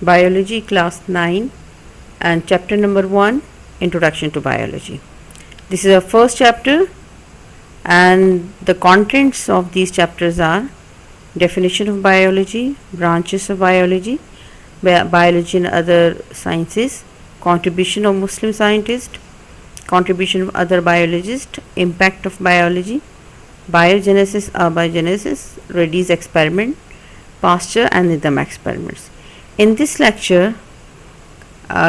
Biology class 9 and chapter number 1, Introduction to Biology. This is our first chapter, and the contents of these chapters are definition of biology, branches of biology, biology and other sciences, contribution of Muslim scientists, contribution of other biologists, impact of biology, biogenesis, abiogenesis, Reddy's experiment, Pasteur and Needham experiments. In this lecture,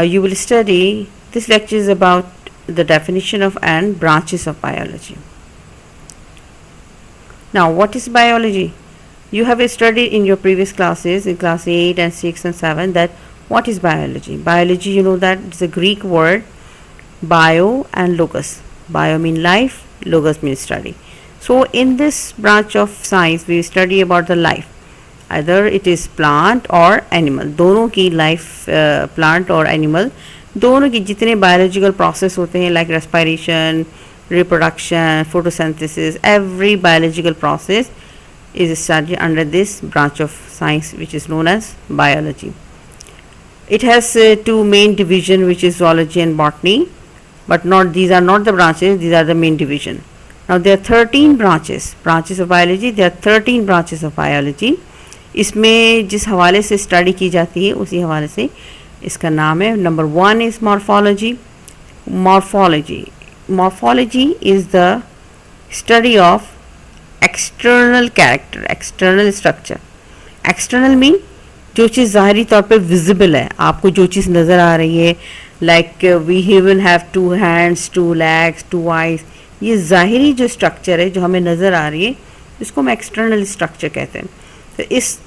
you will study, this lecture is about the definition of and branches of biology. Now, what is biology? You have studied in your previous classes, in class 8 and 6 and 7, that what is biology? Biology, you know that it's a Greek word, bio and logos. Bio means life, logos means study. So, in this branch of science, we study about the life. Either it is plant or animal. दोनों की life, plant और animal, दोनों की जितने biological process होते हैं, like respiration, reproduction, photosynthesis, every biological process is studied under this branch of science, which is known as biology. It has two main divisions, which is zoology and botany, but these are not the branches, these are the main division. Now there are 13 branches of biology. There are 13 branches of biology. इसमें जिस हवाले से study की जाती है उसी हवाले से इसका नाम है. Number 1 is morphology. Morphology is the study of external character, external structure. External mean जो चीज़ ज़ाहरी तौर पे विजिबल है, आपको जो चीज़ नज़र आ रही है, like we even have 2 hands, 2 legs, 2 eyes, ये ज़ाहरी जो स्ट्रक्चर है जो हमें नज़र आ रही है, इसको हम एक्सटर्नल स्ट्रक्चर कहते हैं. तो इस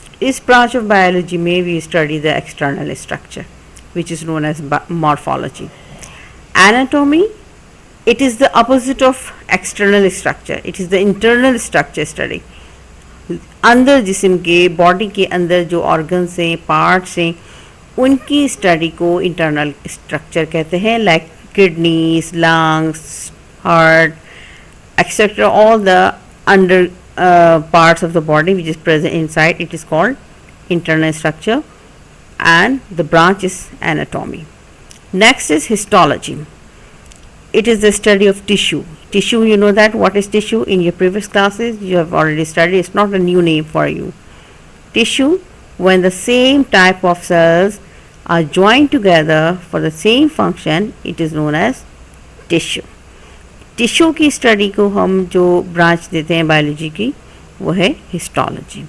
branch of biology में we study the external structure, which is known as morphology. Anatomy, it is the opposite of external structure. It is the internal structure study. अंदर जिस्म के, बॉडी के अंदर जो ऑर्गन्स हैं, पार्ट्स हैं, उनकी स्टडी को इंटरनल स्ट्रक्चर कहते हैं, like kidneys, lungs, heart, etcetera. All the under parts of the body which is present inside, it is called internal structure, and the branch is anatomy. Next is histology. It is the study of tissue. Tissue, you know that what is tissue in your previous classes, you have already studied, it's not a new name for you. Tissue, when the same type of cells are joined together for the same function, it is known as tissue. Tissue की study को हम जो branch देते हैं biology की, वो है histology.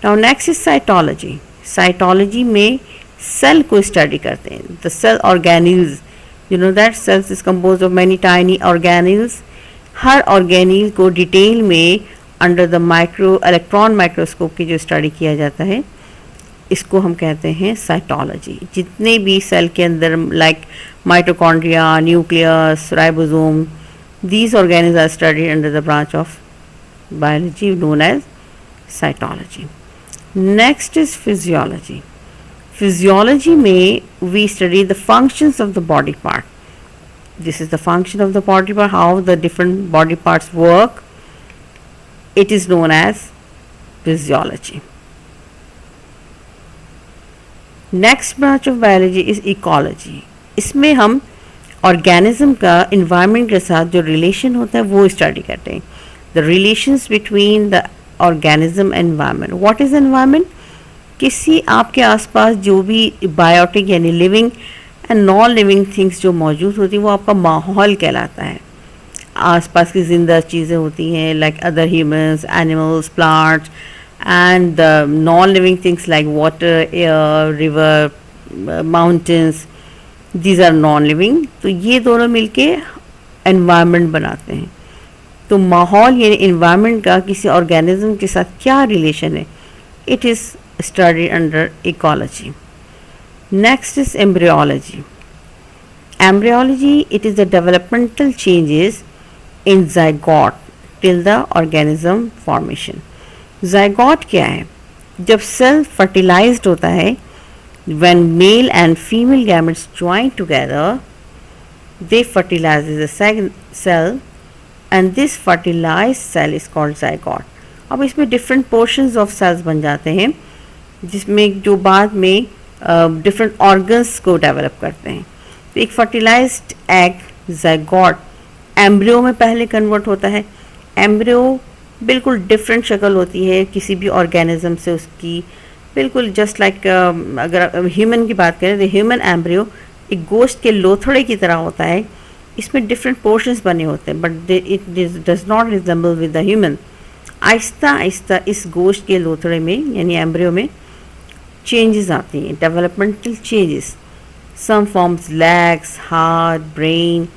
Now next is cytology. Cytology में सेल को स्टडी करते हैं, the cell organelles. You know that cells is compose of many tiny organelles. हर ऑर्गेनिल को डिटेल में अंडर द इलेक्ट्रॉन माइक्रोस्कोप की जो स्टडी किया जाता है, इसको हम कहते हैं साइटोलॉजी. जितने भी सेल के अंदर, like mitochondria, nucleus, ribosome, these organelles are studied under the branch of biology known as cytology. Next is physiology. Physiology may we study the functions of the body part. This is the function of the body part, how the different body parts work. It is known as physiology. Next branch of biology is ecology. इसमें हम organism का environment के साथ जो relation होता है वो study करते हैं. The relations between the organism and environment. What is environment? किसी आपके आसपास जो भी बायोटिक यानी living and non living things जो मौजूद होती हैं, वो आपका माहौल कहलाता है. आसपास की जिंदा चीज़ें होती हैं, like other humans, animals, plants, and the non living things like water, air, river, mountains, these are non living. तो ये दोनों मिलके एनवायरनमेंट बनाते हैं. तो माहौल यानी एनवायरनमेंट का किसी ऑर्गेनिज्म के साथ क्या रिलेशन है, it is studied under ecology. Next is embryology. Embryology, it is the developmental changes in zygote till the organism formation. Zygote क्या है? जब सेल फर्टिलाइज्ड होता है, when male and female gametes join together, they fertilize the cell, and this fertilized cell is called zygote. अब इसमें different portions of cells बन जाते हैं, जिसमें जो बाद में डिफरेंट ऑर्गन्स को डेवलप करते हैं। तो एक फर्टिलाइज्ड एग ज़ायगोट एम्ब्रियो में पहले कन्वर्ट होता है। एम्ब्रियो बिल्कुल डिफरेंट शक्ल होती है किसी भी ऑर्गेनिज्म से, उसकी बिल्कुल जस्ट लाइक अगर ह्यूमन की बात करें तो ह्यूमन एम्ब्रियो एक गोश्त के लोथड़े की तरह होता है। इसमें डिफरेंट पोर्शंस बने होते हैं but it does not resemble with the human. Aahista Aahista इस गोश्त के लोथड़े में यानी एम्ब्रियो में चेंजेस आती हैं, developmental changes, some forms legs, heart, brain.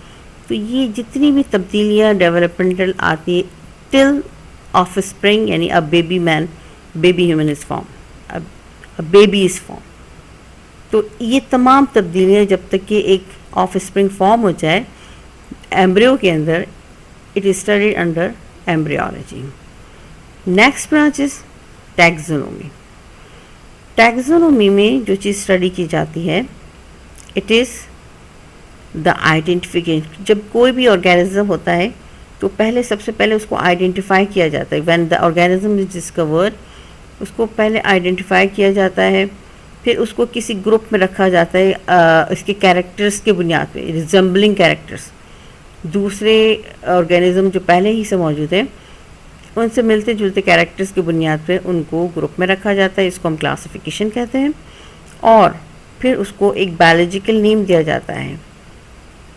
तो ये जितनी भी तब्दीलियाँ डेवलपमेंटल आती है टिल ऑफ स्प्रिंग यानी a baby man, baby human is form, a baby is form. तो ये तमाम तब्दीलियाँ जब तक कि एक ऑफ स्प्रिंग फॉर्म हो जाए एम्ब्रियो के अंदर, it is studied under embryology. Next branch is taxonomy. Taxonomy में जो चीज़ स्टडी की जाती है इट इज़ द आइडेंटिफिकेशन। जब कोई भी ऑर्गेनिज्म होता है तो पहले सबसे पहले उसको आइडेंटिफाई किया जाता है। When the organism is discovered उसको पहले आइडेंटिफाई किया जाता है, फिर उसको किसी ग्रुप में रखा जाता है इसके कैरेक्टर्स के बुनियाद पे, रिजेंबलिंग कैरेक्टर्स। दूसरे ऑर्गेनिज्म जो पहले ही से मौजूद है उनसे मिलते जुलते कैरेक्टर्स की बुनियाद पे उनको ग्रुप में रखा जाता है, इसको हम क्लासिफिकेशन कहते हैं। और फिर उसको एक बायोलॉजिकल नेम दिया जाता है।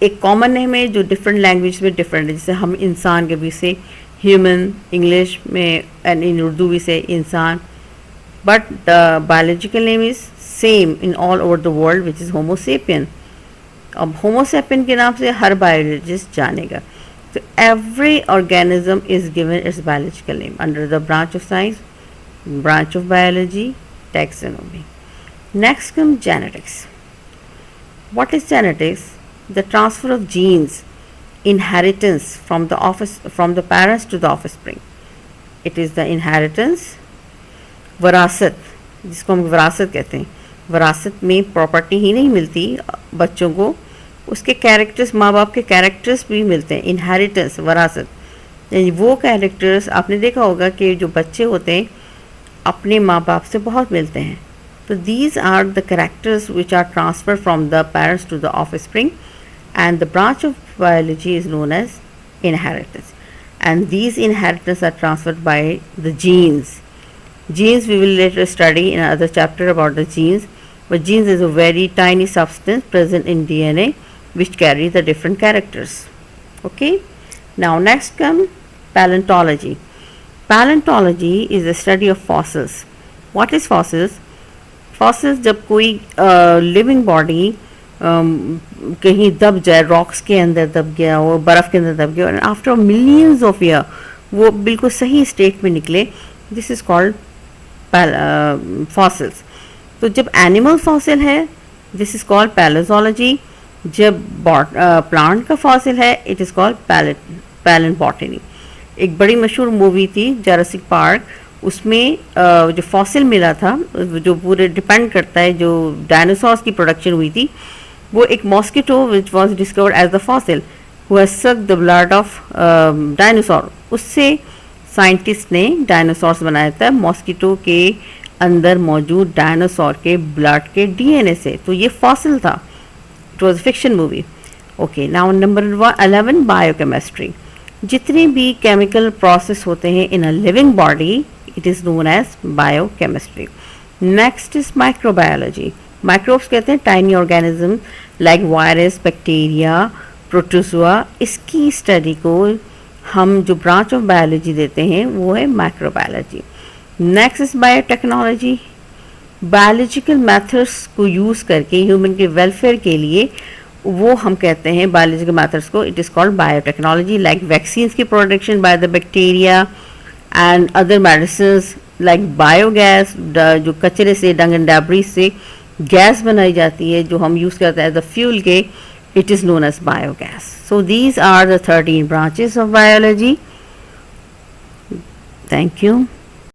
एक कॉमन नेम है जो डिफरेंट लैंग्वेज में डिफरेंट है, जैसे हम इंसान के भी से ह्यूमन, इंग्लिश में एंड इन उर्दू भी से इंसान, but the biological name is same in all over the world which is Homo sapien. अब होमोसेपियन के नाम से हर बायोलॉजिस्ट जानेगा। So every organism is given its biological name under the branch of science, branch of biology, taxonomy. Next comes genetics. What is genetics? The transfer of genes, inheritance from the parents to the offspring. It is the inheritance, वरासत, जिसको हम वरासत कहते हैं। वरासत में property ही नहीं मिलती बच्चों को, उसके कैरेक्टर्स, माँ बाप के कैरेक्टर्स भी मिलते हैं। इनहेरिटेंस, वरासत, यानी वो कैरेक्टर्स आपने देखा होगा कि जो बच्चे होते हैं अपने माँ बाप से बहुत मिलते हैं। तो these are the characters which are transfer from the parents to the offspring and the branch of biology is known as inheritance and these inheritance are transferred by the genes. Genes we will later study in another chapter about the genes, but genes is a very tiny substance present in DNA which carry the different characters. Okay, now next come paleontology. Paleontology is the study of fossils. What is fossils? Fossils जब कोई living body कहीं दब जाए, rocks के अंदर दब गया, वो बर्फ़ के अंदर दब गया और आफ्टर मिलियंस ऑफ ईयर वो बिल्कुल सही स्टेट में निकले, दिस इज़ कॉल्ड फॉसिल्स. तो जब एनिमल फॉसिल है दिस इज कॉल्ड पैलेजोलॉजी, जब प्लांट का फॉसिल है इट इज़ कॉल्ड पैलेंबॉटनी. एक बड़ी मशहूर मूवी थी जुरासिक पार्क, उसमें जो फॉसिल मिला था जो पूरे डिपेंड करता है, जो डायनासोर्स की प्रोडक्शन हुई थी, वो एक mosquito which was discovered as the fossil who has sucked the blood of dinosaur. उससे साइंटिस्ट ने डायनासोर्स बनाया था मॉस्किटो के अंदर मौजूद डायनासोर के ब्लड के डीएनए से. तो ये फॉसिल था. It was fiction movie. Okay, now number 11 biochemistry. जितने भी केमिकल प्रोसेस होते हैं in a living body it is known as biochemistry. Next is microbiology. Microbes कहते हैं tiny organism like virus, bacteria, protozoa. इसकी स्टडी को हम जो ब्रांच ऑफ बायोलॉजी देते हैं वो है microbiology. Next is biotechnology. Biological methods को यूज़ करके ह्यूमन के वेलफेयर के लिए वो हम कहते हैं बायोलॉजिकल मेथड्स को, it is called biotechnology. Like vaccines की production by the bacteria and other medicines like biogas, जो कचरे से, डंग एंड डेब्रिज से गैस बनाई जाती है जो हम यूज़ करते हैं एज अ फ्यूल के, it is known as biogas. So these are the 13 branches of biology. Thank you.